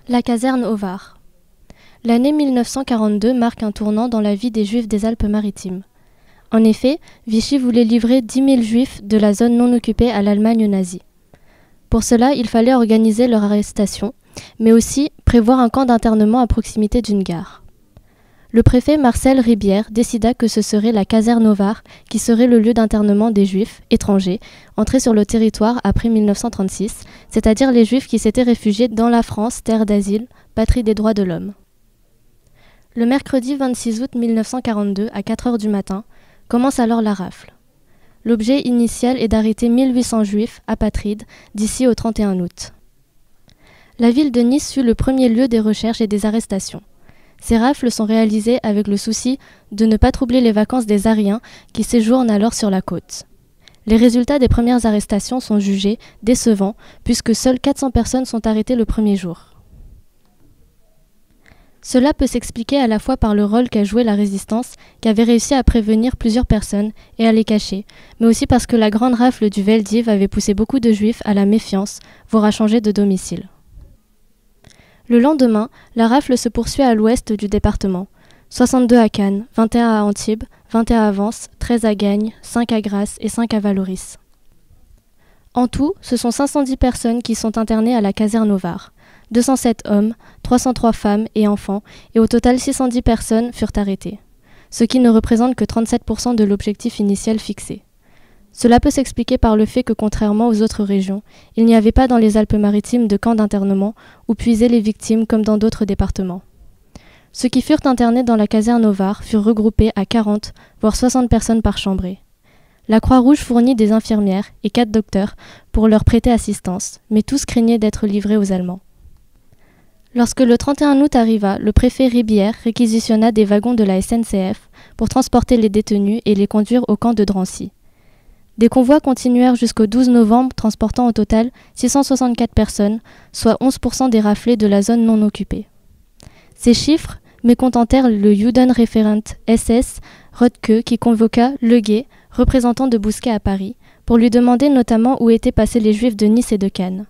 La caserne au Var. L'année 1942 marque un tournant dans la vie des Juifs des Alpes-Maritimes. En effet, Vichy voulait livrer 10 000 Juifs de la zone non occupée à l'Allemagne nazie. Pour cela, il fallait organiser leur arrestation, mais aussi prévoir un camp d'internement à proximité d'une gare. Le préfet Marcel Ribière décida que ce serait la caserne au Var qui serait le lieu d'internement des Juifs étrangers entrés sur le territoire après 1936, c'est-à-dire les Juifs qui s'étaient réfugiés dans la France, terre d'asile, patrie des droits de l'homme. Le mercredi 26 août 1942, à 4 heures du matin, commence alors la rafle. L'objet initial est d'arrêter 1800 Juifs apatrides d'ici au 31 août. La ville de Nice fut le premier lieu des recherches et des arrestations. Ces rafles sont réalisées avec le souci de ne pas troubler les vacances des Ariens qui séjournent alors sur la côte. Les résultats des premières arrestations sont jugés décevants puisque seules 400 personnes sont arrêtées le premier jour. Cela peut s'expliquer à la fois par le rôle qu'a joué la résistance qui avait réussi à prévenir plusieurs personnes et à les cacher, mais aussi parce que la grande rafle du Veldiv avait poussé beaucoup de Juifs à la méfiance, voire à changer de domicile. Le lendemain, la rafle se poursuit à l'ouest du département. 62 à Cannes, 21 à Antibes, 21 à Vence, 13 à Gagnes, 5 à Grasse et 5 à Valoris. En tout, ce sont 510 personnes qui sont internées à la caserne au Var. 207 hommes, 303 femmes et enfants, et au total 610 personnes furent arrêtées, ce qui ne représente que 37% de l'objectif initial fixé. Cela peut s'expliquer par le fait que, contrairement aux autres régions, il n'y avait pas dans les Alpes-Maritimes de camps d'internement où puiser les victimes comme dans d'autres départements. Ceux qui furent internés dans la caserne au Var furent regroupés à 40, voire 60 personnes par chambrée. La Croix-Rouge fournit des infirmières et 4 docteurs pour leur prêter assistance, mais tous craignaient d'être livrés aux Allemands. Lorsque le 31 août arriva, le préfet Ribière réquisitionna des wagons de la SNCF pour transporter les détenus et les conduire au camp de Drancy. Des convois continuèrent jusqu'au 12 novembre, transportant au total 664 personnes, soit 11% des raflés de la zone non occupée. Ces chiffres mécontentèrent le Judenreferent SS Röttke qui convoqua Leguet, représentant de Bousquet à Paris, pour lui demander notamment où étaient passés les Juifs de Nice et de Cannes.